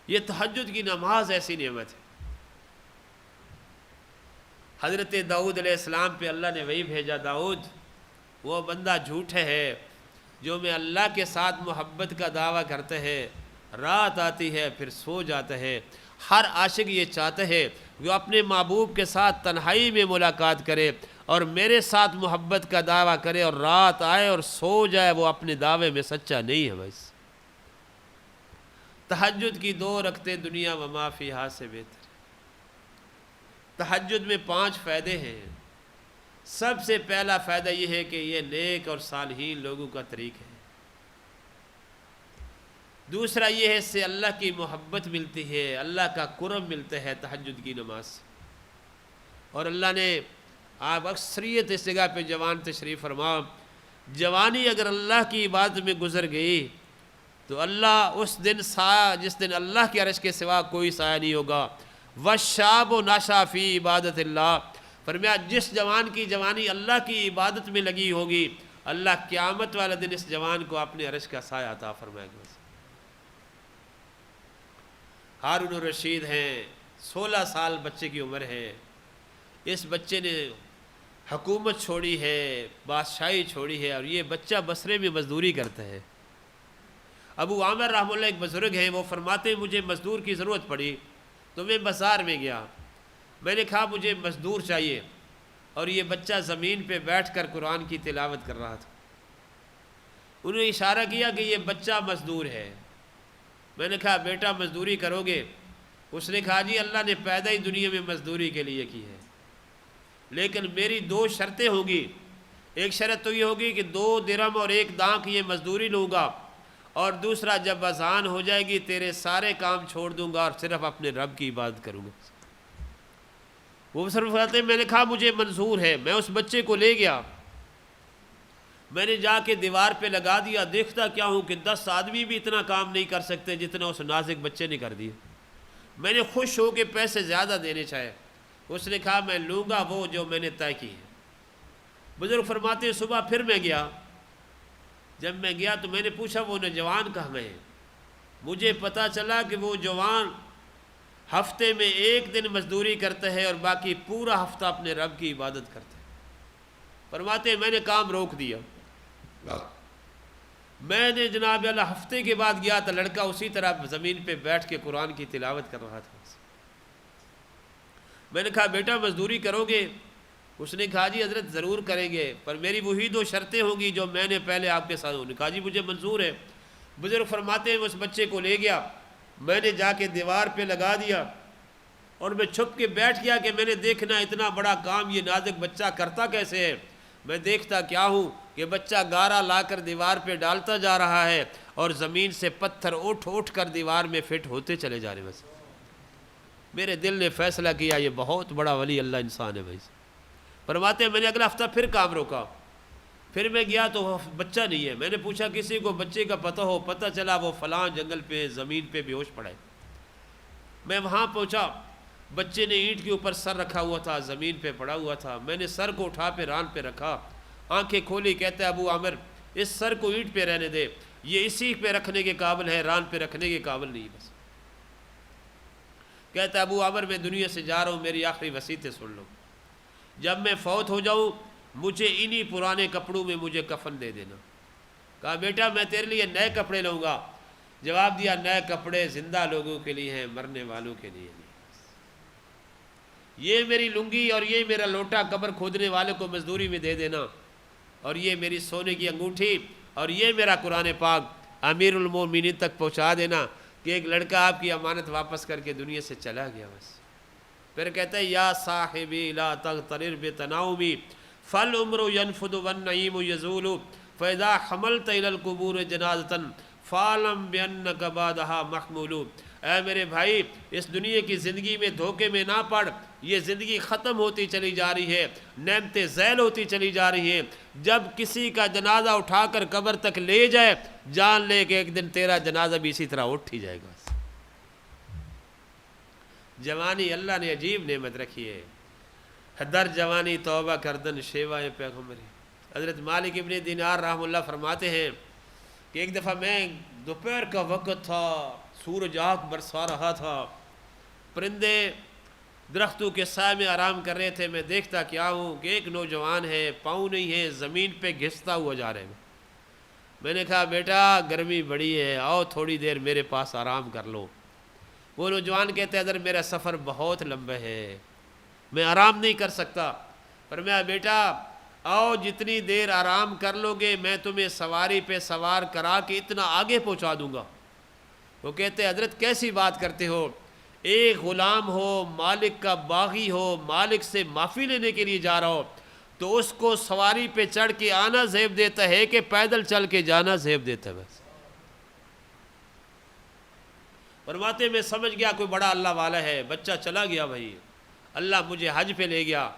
یہ تہجد کی نماز ایسی نعمت ہے۔ حضرت داؤد علیہ السلام پہ اللہ نے وہی بھیجا، داؤد وہ بندہ جھوٹے ہے جو میں اللہ کے ساتھ محبت کا دعویٰ کرتے ہیں، رات آتی ہے پھر سو جاتا ہے۔ ہر عاشق یہ چاہتا ہے وہ اپنے محبوب کے ساتھ تنہائی میں ملاقات کرے اور میرے ساتھ محبت کا دعویٰ کرے، اور رات آئے اور سو جائے، وہ اپنے دعوے میں سچا نہیں ہے بس۔ تہجد کی 2 رکعتیں دنیا و ما فیہا سے بہتر۔ تہجد میں 5 فائدے ہیں۔ سب سے پہلا فائدہ یہ ہے کہ یہ نیک اور صالحین لوگوں کا طریق ہے۔ دوسرا یہ ہے اس سے اللہ کی محبت ملتی ہے، اللہ کا قرب ملتا ہے تہجد کی نماز سے۔ اور اللہ نے آپ اکثریت اس جگہ پہ جوان تشریف فرما، جوانی اگر اللہ کی عبادت میں گزر گئی تو اللہ اس دن سایہ، جس دن اللہ کے عرش کے سوا کوئی سایہ نہیں ہوگا، وَالشَّابُ نَشَأَ فِي عِبَادَةِ اللَّهِ، فرمایا جس جوان کی جوانی اللہ کی عبادت میں لگی ہوگی، اللہ قیامت والا دن اس جوان کو اپنے عرش کا سایہ عطا فرمائے گا۔ ہارون الرشید ہیں، 16 سال بچے کی عمر ہے، اس بچے نے حکومت چھوڑی ہے، بادشاہی چھوڑی ہے، اور یہ بچہ بصرے میں مزدوری کرتا ہے۔ ابو عامر رحمہ اللہ ایک بزرگ ہیں، وہ فرماتے ہیں مجھے مزدور کی ضرورت پڑی تو میں بازار میں گیا، میں نے کہا مجھے مزدور چاہیے، اور یہ بچہ زمین پہ بیٹھ کر قرآن کی تلاوت کر رہا تھا۔ انہوں نے اشارہ کیا کہ یہ بچہ مزدور ہے۔ میں نے کہا بیٹا مزدوری کرو گے؟ اس نے کہا جی اللہ نے پیدا ہی دنیا میں مزدوری کے لیے کی ہے، لیکن میری 2 شرطیں ہوں گی۔ ایک شرط تو یہ ہوگی کہ 2 درہم اور 1 دانک یہ مزدوری لوں گا، اور دوسرا جب اذان ہو جائے گی تیرے سارے کام چھوڑ دوں گا اور صرف اپنے رب کی عبادت کروں گا۔ وہ صرف کہتے ہیں میں نے کہا مجھے منظور ہے۔ میں اس بچے کو لے گیا، میں نے جا کے دیوار پہ لگا دیا، دیکھتا کیا ہوں کہ 10 آدمی بھی اتنا کام نہیں کر سکتے جتنا اس نازک بچے نے کر دیا۔ میں نے خوش ہو کے پیسے زیادہ دینے چاہے، اس نے کہا میں لوں گا وہ جو میں نے طے کی ہے۔ بزرگ فرماتے ہیں صبح پھر میں گیا، جب میں گیا تو میں نے پوچھا وہ نوجوان کہاں گئے؟ مجھے پتا چلا کہ وہ جوان ہفتے میں 1 دن مزدوری کرتا ہے اور باقی پورا ہفتہ اپنے رب کی عبادت کرتا ہے۔ فرماتے ہیں میں نے کام روک دیا، میں نے جناب اللہ ہفتے کے بعد گیا تو لڑکا اسی طرح زمین پہ بیٹھ کے قرآن کی تلاوت کر رہا تھا۔ میں نے کہا بیٹا مزدوری کرو گے؟ اس نے کہا جی حضرت ضرور کریں گے، پر میری وہی 2 شرطیں ہوں گی جو میں نے پہلے آپ کے ساتھ۔ انہوں نے کہا جی مجھے منظور ہے۔ بزرگ فرماتے ہیں اس بچے کو لے گیا، میں نے جا کے دیوار پہ لگا دیا، اور میں چھپ کے بیٹھ گیا کہ میں نے دیکھنا اتنا بڑا کام یہ نازک بچہ کرتا کیسے ہے۔ میں دیکھتا کیا ہوں کہ بچہ گارا لا کر دیوار پہ ڈالتا جا رہا ہے، اور زمین سے پتھر اٹھ کر دیوار میں فٹ ہوتے چلے جا رہے۔ بس میرے دل نے فیصلہ کیا یہ بہت بڑا ولی اللہ انسان ہے۔ بھائی فرماتے ہیں میں نے اگلا ہفتہ پھر کام روکا، پھر میں گیا تو وہ بچہ نہیں ہے۔ میں نے پوچھا کسی کو بچے کا پتہ چلا وہ فلاں جنگل پہ زمین پہ بے ہوش پڑا ہے۔ میں وہاں پہنچا، بچے نے اینٹ کے اوپر سر رکھا ہوا تھا، زمین پہ پڑا ہوا تھا۔ میں نے سر کو اٹھا پہ ران پہ رکھا، آنکھیں کھولی، کہتا ہے ابو عامر اس سر کو اینٹ پہ رہنے دے، یہ اسی پہ رکھنے کے قابل ہے، ران پہ رکھنے کے قابل نہیں۔ بس کہتا ہے ابو عامر میں دنیا سے جا رہا ہوں، میری آخری وصیتیں سن لو، جب میں فوت ہو جاؤں مجھے انہی پرانے کپڑوں میں مجھے کفن دے دینا۔ کہا بیٹا میں تیرے لیے نئے کپڑے لوں گا۔ جواب دیا نئے کپڑے زندہ لوگوں کے لیے ہیں، مرنے والوں کے لیے نہیں۔ یہ میری لنگی اور یہ میرا لوٹا قبر کھودنے والے کو مزدوری میں دے دینا، اور یہ میری سونے کی انگوٹھی اور یہ میرا قرآن پاک امیر المومنین تک پہنچا دینا کہ ایک لڑکا آپ کی امانت واپس کر کے دنیا سے چلا گیا۔ بس پھر کہتا ہے یا صاحبی لا تغترر بتناومی فالعمر ينفد والنعیم یزول فاذا حملت الى القبور جنازۃ فاعلم بانک بعدها محمول۔ اے میرے بھائی اس دنیا کی زندگی میں دھوکے میں نہ پڑ، یہ زندگی ختم ہوتی چلی جا رہی ہے، نعمتیں زیل ہوتی چلی جا رہی ہیں۔ جب کسی کا جنازہ اٹھا کر قبر تک لے جائے جان لے کہ ایک دن تیرا جنازہ بھی اسی طرح اٹھ ہی جائے گا۔ جوانی اللہ نے عجیب نعمت رکھی ہے، در جوانی توبہ کردن شیوائے پیغمبری۔ حضرت مالک ابن دینار رحمہ اللہ فرماتے ہیں کہ ایک دفعہ میں دوپہر کا وقت تھا، سورج آگ برسا رہا تھا، پرندے درختوں کے سائے میں آرام کر رہے تھے۔ میں دیکھتا کیا ہوں کہ ایک نوجوان ہے، پاؤں نہیں ہے، زمین پہ گھستا ہوا جا رہے ہیں۔ میں نے کہا بیٹا گرمی بڑی ہے، آؤ تھوڑی دیر میرے پاس آرام کر لو۔ وہ نوجوان کہتے ہیں ادھر میرا سفر بہت لمبا ہے، میں آرام نہیں کر سکتا۔ پر میں بیٹا آؤ جتنی دیر آرام کر لو گے میں تمہیں سواری پہ سوار کرا کے اتنا آگے پہنچا دوں گا۔ وہ کہتے ہیں حضرت کیسی بات کرتے ہو، ایک غلام ہو، مالک کا باغی ہو، مالک سے معافی لینے کے لیے جا رہا ہو تو اس کو سواری پہ چڑھ کے آنا زیب دیتا ہے کہ پیدل چل کے جانا زیب دیتا ہے۔ بس فرماتے میں سمجھ گیا کوئی بڑا اللہ والا ہے۔ بچہ چلا گیا بھائی، اللہ مجھے حج پہ لے گیا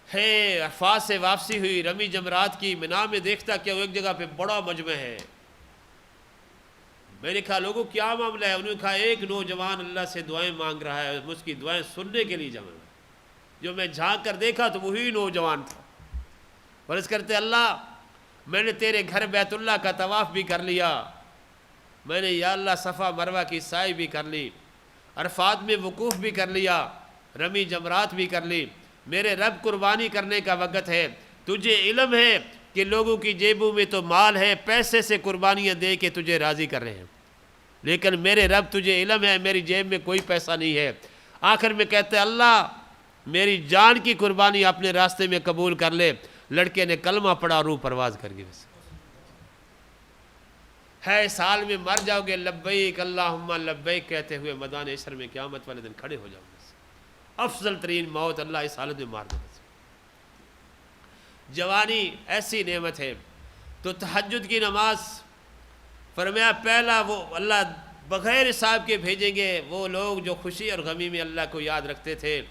ہے، عرفات سے واپسی ہوئی، رمی جمرات کی، مینا میں دیکھتا کہ وہ ایک جگہ پہ بڑا مجمع ہے۔ میں نے کہا لوگوں کیا معاملہ ہے؟ انہوں نے کہا ایک نوجوان اللہ سے دعائیں مانگ رہا ہے، اس کی دعائیں سننے کے لیے جمع۔ جو میں جھانک کر دیکھا تو وہی نوجوان تھا۔ فرض کرتے اللہ میں نے تیرے گھر بیت اللہ کا طواف بھی کر لیا، میں نے یا اللہ صفا مروہ کی سعی بھی کر لی، عرفات میں وقوف بھی کر لیا، رمی جمرات بھی کر لی، میرے رب قربانی کرنے کا وقت ہے۔ تجھے علم ہے کہ لوگوں کی جیبوں میں تو مال ہے، پیسے سے قربانیاں دے کے تجھے راضی کر رہے ہیں، لیکن میرے رب تجھے علم ہے میری جیب میں کوئی پیسہ نہیں ہے۔ آخر میں کہتے اللہ میری جان کی قربانی اپنے راستے میں قبول کر لے۔ لڑکے نے کلمہ پڑھا، روح پرواز کر گئی۔ ہے سال میں مر جاؤ گے، لبیک اللہم لبیک کہتے ہوئے میدان حشر میں قیامت والے دن کھڑے ہو جاؤ گے۔ افضل ترین موت اللہ اس حالت میں مار دے۔ جوانی ایسی نعمت ہے۔ تو تہجد کی نماز فرمایا پہلا وہ اللہ بغیر حساب کے بھیجیں گے وہ لوگ جو خوشی اور غمی میں اللہ کو یاد رکھتے تھے۔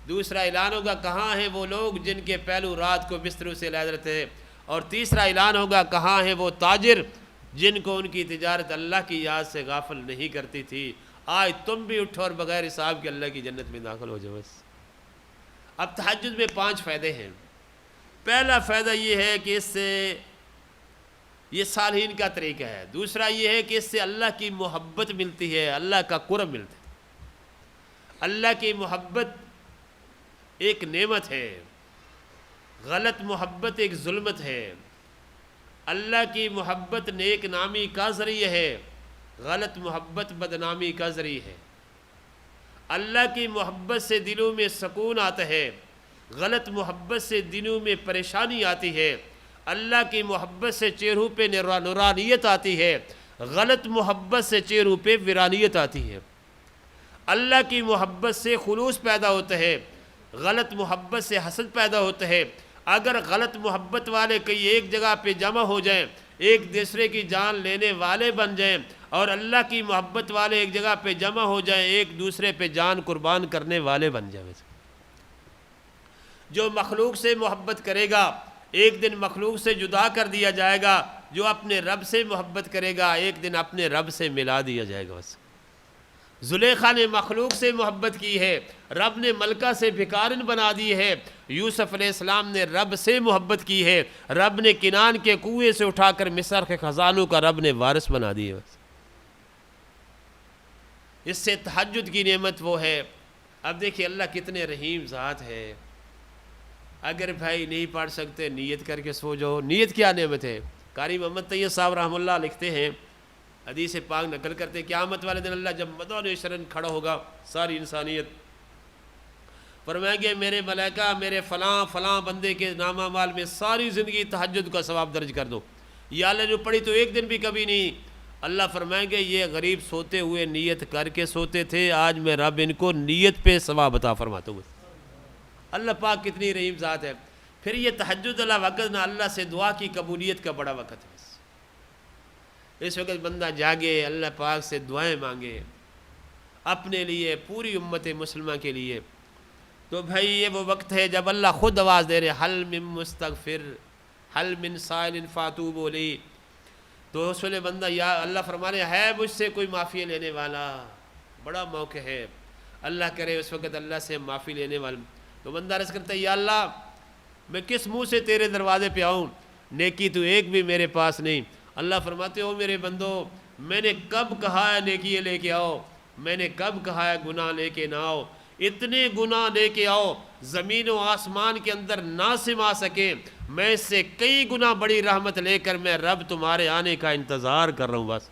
دوسرا اعلان ہوگا کہاں ہیں وہ لوگ جن کے پہلو رات کو بستروں سے لائے رہتے تھے، اور تیسرا اعلان ہوگا کہاں ہیں وہ تاجر جن کو ان کی تجارت اللہ کی یاد سے غافل نہیں کرتی تھی۔ آج تم بھی اٹھو اور بغیر حساب کے اللہ کی جنت میں داخل ہو جاؤ بس۔ اب تہجد میں 5 فائدے ہیں۔ پہلا فائدہ یہ ہے کہ اس سے یہ صالحین کا طریقہ ہے۔ دوسرا یہ ہے کہ اس سے اللہ کی محبت ملتی ہے، اللہ کا قرب ملتا ہے۔ اللہ کی محبت ایک نعمت ہے، غلط محبت ایک ظلمت ہے۔ اللہ کی محبت نیک نامی کا ذریعہ ہے، غلط محبت بدنامی کا ذریعہ ہے۔ اللہ کی محبت سے دلوں میں سکون آتا ہے، غلط محبت سے دلوں میں پریشانی آتی ہے۔ اللہ کی محبت سے چہروں پہ نورانیت آتی ہے، غلط محبت سے چہروں پہ ویرانیت آتی ہے۔ اللہ کی محبت سے خلوص پیدا ہوتا ہے، غلط محبت سے حسد پیدا ہوتا ہے۔ اگر غلط محبت والے کئی ایک جگہ پہ جمع ہو جائیں، ایک دوسرے کی جان لینے والے بن جائیں، اور اللہ کی محبت والے ایک جگہ پہ جمع ہو جائیں، ایک دوسرے پہ جان قربان کرنے والے بن جائیں۔ جو مخلوق سے محبت کرے گا ایک دن مخلوق سے جدا کر دیا جائے گا، جو اپنے رب سے محبت کرے گا ایک دن اپنے رب سے ملا دیا جائے گا۔ بس زلیخا نے مخلوق سے محبت کی ہے، رب نے ملکہ سے بھکارن بنا دی ہے۔ یوسف علیہ السلام نے رب سے محبت کی ہے، رب نے کنان کے کنویں سے اٹھا کر مصر کے خزانوں کا رب نے وارث بنا دی ہے۔ اس سے تہجد کی نعمت وہ ہے۔ اب دیکھیں اللہ کتنے رحیم ذات ہے۔ اگر بھائی نہیں پڑھ سکتے نیت کر کے سو جاؤ۔ نیت کیا نعمت ہے؟ قاری محمد طیب صاحب رحمہ اللہ لکھتے ہیں، حدیث پاک نقل کرتے، قیامت والے دن اللہ جب میدان حشر کھڑا ہوگا ساری انسانیت، فرمائیں گے میرے ملائکہ میرے فلاں فلاں بندے کے نامہ مال میں ساری زندگی تہجد کا ثواب درج کر دو۔ یا اللہ جو پڑھی تو ایک دن بھی کبھی نہیں۔ اللہ فرمائیں گے یہ غریب سوتے ہوئے نیت کر کے سوتے تھے، آج میں رب ان کو نیت پہ ثواب عطا فرماتا ہوں۔ اللہ پاک کتنی رحیم ذات ہے۔ پھر یہ تہجد اللہ وقت نہ اللہ سے دعا کی قبولیت کا بڑا وقت ہے۔ اس وقت بندہ جاگے، اللہ پاک سے دعائیں مانگے اپنے لیے، پوری امت مسلمہ کے لیے۔ تو بھائی یہ وہ وقت ہے جب اللہ خود آواز دے رہے حل من مستغفر حل من سائل فاتوبوا لی۔ تو اس وقت بندہ یا اللہ فرما رہے ہے مجھ سے کوئی معافی لینے والا، بڑا موقع ہے۔ اللہ کرے اس وقت اللہ سے معافی لینے والا۔ تو بندہ عرض کرتا ہے یا اللہ میں کس منہ سے تیرے دروازے پہ آؤں، نیکی تو ایک بھی میرے پاس نہیں۔ اللہ فرماتے ہو میرے بندو میں نے کب کہا ہے نیکی لے کے آؤ، میں نے کب کہا ہے گناہ لے کے نہ آؤ۔ اتنے گناہ لے کے آؤ زمین و آسمان کے اندر نہ سما سکے، میں اس سے کئی گنا بڑی رحمت لے کر میں رب تمہارے آنے کا انتظار کر رہا ہوں۔ بس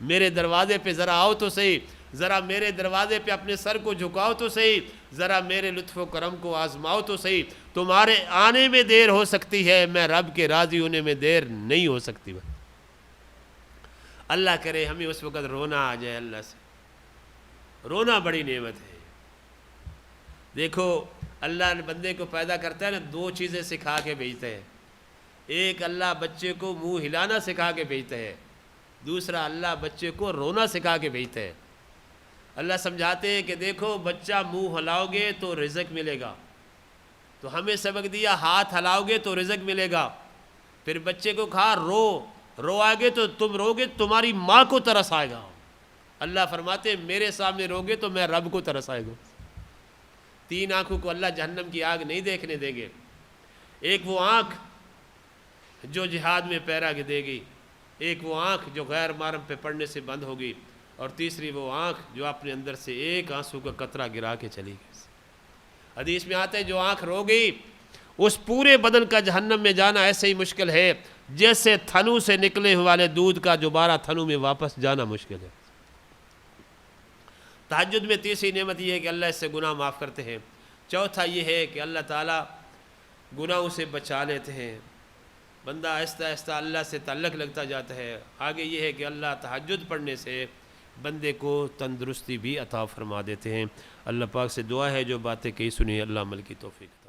میرے دروازے پہ ذرا آؤ تو صحیح، ذرا میرے دروازے پہ اپنے سر کو جھکاؤ تو صحیح، ذرا میرے لطف و کرم کو آزماؤ تو صحیح۔ تمہارے آنے میں دیر ہو سکتی ہے، میں رب کے راضی ہونے میں دیر نہیں ہو سکتی۔ اللہ کرے ہمیں اس وقت رونا آ جائے۔ اللہ سے رونا بڑی نعمت ہے۔ دیکھو اللہ نے بندے کو پیدا کرتا ہے نا، 2 چیزیں سکھا کے بھیجتا ہے۔ ایک اللہ بچے کو منہ ہلانا سکھا کے بھیجتا ہے، دوسرا اللہ بچے کو رونا سکھا کے بھیجتا ہے۔ اللہ سمجھاتے ہیں کہ دیکھو بچہ منہ ہلاؤ گے تو رزق ملے گا، تو ہمیں سبق دیا ہاتھ ہلاؤ گے تو رزق ملے گا. پھر بچے کو کہا رو آگے تو تم رو گے تمہاری ماں کو ترس آئے گا. اللہ فرماتے ہیں میرے سامنے روگے تو میں رب کو ترس آئے گا. 3 آنکھوں کو اللہ جہنم کی آگ نہیں دیکھنے دیں گے. ایک وہ آنکھ جو جہاد میں پیرا کے دے گی، ایک وہ آنکھ جو غیر محرم پہ پڑنے سے بند ہوگی، اور تیسری وہ آنکھ جو اپنے اندر سے ایک آنسو کا قطرہ گرا کے چلی گئی. حدیث میں آتا ہے جو آنکھ رو گئی اس پورے بدن کا جہنم میں جانا ایسے ہی مشکل ہے جیسے تھنو سے نکلے والے دودھ کا دوبارہ تھنو میں واپس جانا مشکل ہے. تہجد میں تیسری نعمت یہ ہے کہ اللہ اس سے گناہ معاف کرتے ہیں. چوتھا یہ ہے کہ اللہ تعالیٰ گناہوں سے بچا لیتے ہیں. بندہ آہستہ آہستہ اللہ سے تعلق لگتا جاتا ہے. آگے یہ ہے کہ اللہ تہجد پڑھنے سے بندے کو تندرستی بھی عطا فرما دیتے ہیں. اللہ پاک سے دعا ہے جو باتیں کہی سنی اللہ عمل کی توفیق.